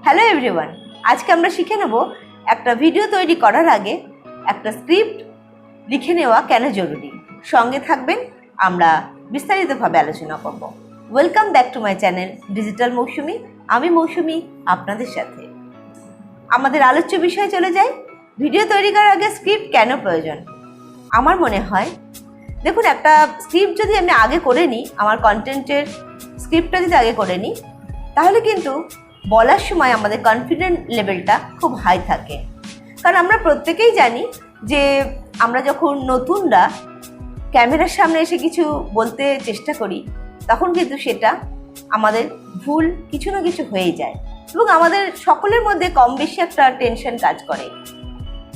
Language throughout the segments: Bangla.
হ্যালো এভরিওয়ান, আজকে আমরা শিখে নেব একটা ভিডিও তৈরি করার আগে একটা স্ক্রিপ্ট লিখে নেওয়া কেন জরুরি। সঙ্গে থাকবেন, আমরা বিস্তারিতভাবে আলোচনা করব। Welcome back to my channel Digital Mousumi. আমি মৌসুমি আপনাদের সাথে। আমাদের আলোচ্য বিষয়ে চলে যাই। ভিডিও তৈরি করার আগে স্ক্রিপ্ট কেন প্রয়োজন? আমার মনে হয়, দেখুন, একটা স্ক্রিপ্ট যদি আমি আগে করে নিই, আমার কন্টেন্টের স্ক্রিপ্টটা যদি আগে করে নিই, তাহলে কিন্তু বলার সময় আমাদের কনফিডেন্ট লেভেলটা খুব হাই থাকে। কারণ আমরা প্রত্যেকেই জানি যে আমরা যখন নতুনরা ক্যামেরার সামনে এসে কিছু বলতে চেষ্টা করি, তখন কিন্তু সেটা আমাদের ভুল কিছু না কিছু হয়ে যায় এবং আমাদের সকলের মধ্যে কম বেশি একটা টেনশন কাজ করে।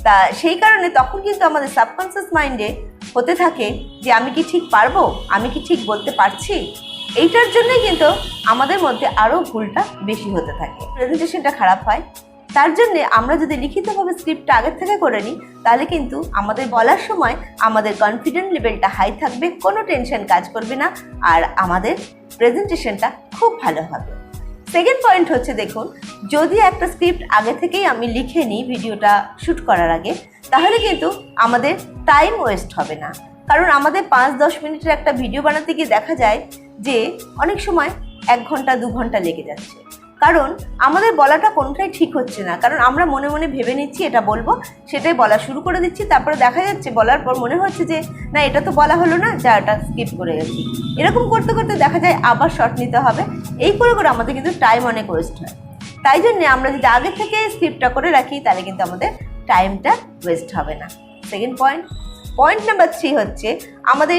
তা সেই কারণে তখন কিন্তু আমাদের সাবকনসিয়াস মাইন্ডে হতে থাকে যে আমি কি ঠিক পারবো, আমি কি ঠিক বলতে পারছি। এইটার জন্যই কিন্তু আমাদের মধ্যে আরও ভুলটা বেশি হতে থাকে, প্রেজেন্টেশনটা খারাপ হয়। তার জন্যে আমরা যদি লিখিতভাবে স্ক্রিপ্টটা আগের থেকে করে নিই, তাহলে কিন্তু আমাদের বলার সময় আমাদের কনফিডেন্ট লেভেলটা হাই থাকবে, কোনো টেনশন কাজ করবে না, আর আমাদের প্রেজেন্টেশনটা খুব ভালো হবে। সেকেন্ড পয়েন্ট হচ্ছে, দেখুন, যদি একটা স্ক্রিপ্ট আগে থেকেই আমি লিখে নিই ভিডিওটা শ্যুট করার আগে, তাহলে কিন্তু আমাদের টাইম ওয়েস্ট হবে না। কারণ আমাদের 5-10 মিনিটের একটা ভিডিও বানাতে গিয়ে দেখা যায় যে অনেক সময় 1 ঘন্টা 2 ঘন্টা লেগে যাচ্ছে। কারণ আমাদের বলাটা কোনটাই ঠিক হচ্ছে না। কারণ আমরা মনে মনে ভেবে নিচ্ছি এটা বলবো, সেটাই বলা শুরু করে দিচ্ছি, তারপরে দেখা যাচ্ছে বলার পর মনে হচ্ছে যে না, এটা তো বলা হলো না, যা এটা স্কিপ করে গেছি। এরকম করতে করতে দেখা যায় আবার শর্ট নিতে হবে। এই করে করে আমাদের কিন্তু টাইম অনেক ওয়েস্ট হয়। তাই জন্যে আমরা যদি আগে থেকে স্ক্রিপ্টটা করে রাখি, তাহলে কিন্তু আমাদের টাইমটা ওয়েস্ট হবে না। সেকেন্ড পয়েন্ট নাম্বার 3 হচ্ছে, আমাদের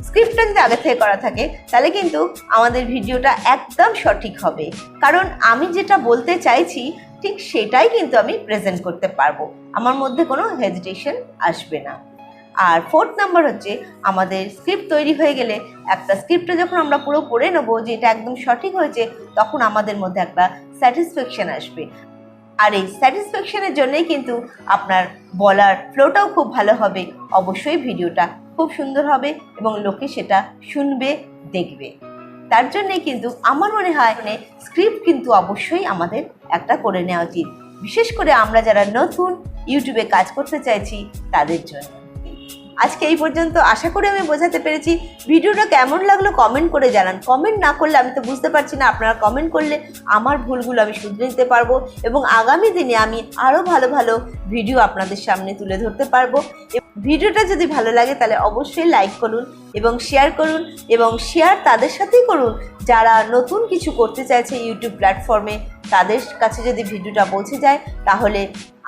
স্ক্রিপ্টটা যদি আগে থেকে করা থাকে, তাহলে কিন্তু আমাদের ভিডিওটা একদম সঠিক হবে। কারণ আমি যেটা বলতে চাইছি ঠিক সেটাই কিন্তু আমি প্রেজেন্ট করতে পারবো, আমার মধ্যে কোনো হেজিটেশন আসবে না। আর 4th নাম্বার হচ্ছে, আমাদের স্ক্রিপ্ট তৈরি হয়ে গেলে, একটা স্ক্রিপ্টে যখন আমরা পুরো পড়ে নেবো যে এটা একদম সঠিক হয়েছে, তখন আমাদের মধ্যে একটা স্যাটিসফ্যাকশন আসবে। আর এই স্যাটিসফ্যাকশনের জন্যই কিন্তু আপনার বলার ফ্লোটাও খুব ভালো হবে। অবশ্যই ভিডিওটা খুব সুন্দর হবে এবং লোকে সেটা শুনবে, দেখবে। তার জন্যে কিন্তু আমার মনে হয় স্ক্রিপ্ট কিন্তু অবশ্যই আমাদের একটা করে নেওয়া উচিত, বিশেষ করে আমরা যারা নতুন ইউটিউবে কাজ করতে চাইছি তাদের জন্য। আজকে এই পর্যন্ত। আশা করি আমি বোঝাতে পেরেছি। ভিডিওটা কেমন লাগলো কমেন্ট করে জানান। কমেন্ট না করলে আমি তো বুঝতে পারছি না, আপনারা কমেন্ট করলে আমার ভুলগুলো আমি শুধরে নিতে পারবো এবং আগামী দিনে আমি আরও ভালো ভালো ভিডিও আপনাদের সামনে তুলে ধরতে পারবো। ভিডিওটা যদি ভালো লাগে তাহলে অবশ্যই লাইক করুন এবং শেয়ার করুন, এবং শেয়ার তাদের সাথেই করুন যারা নতুন কিছু করতে চাইছে ইউটিউব প্ল্যাটফর্মে। তাদের কাছে যদি ভিডিওটা পৌঁছে যায়, তাহলে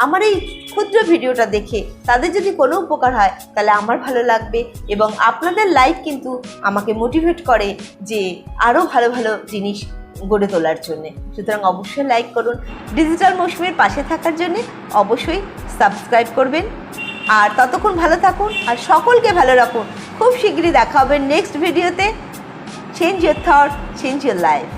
আমার এই ক্ষুদ্র ভিডিওটা দেখে তাদের যদি কোনো উপকার হয়, তাহলে আমার ভালো লাগবে এবং আপনাদের লাইক কিন্তু আমাকে মোটিভেট করে যে আরও ভালো ভালো জিনিস গড়ে তোলার জন্যে। সুতরাং অবশ্যই লাইক করুন। ডিজিটাল মৌসুমির পাশে থাকার জন্যে অবশ্যই সাবস্ক্রাইব করবেন। আর ততক্ষণ ভালো থাকুন আর সকলকে ভালো রাখুন। খুব শীঘ্রই দেখা হবে নেক্সট ভিডিওতে। Change your thought, change your life.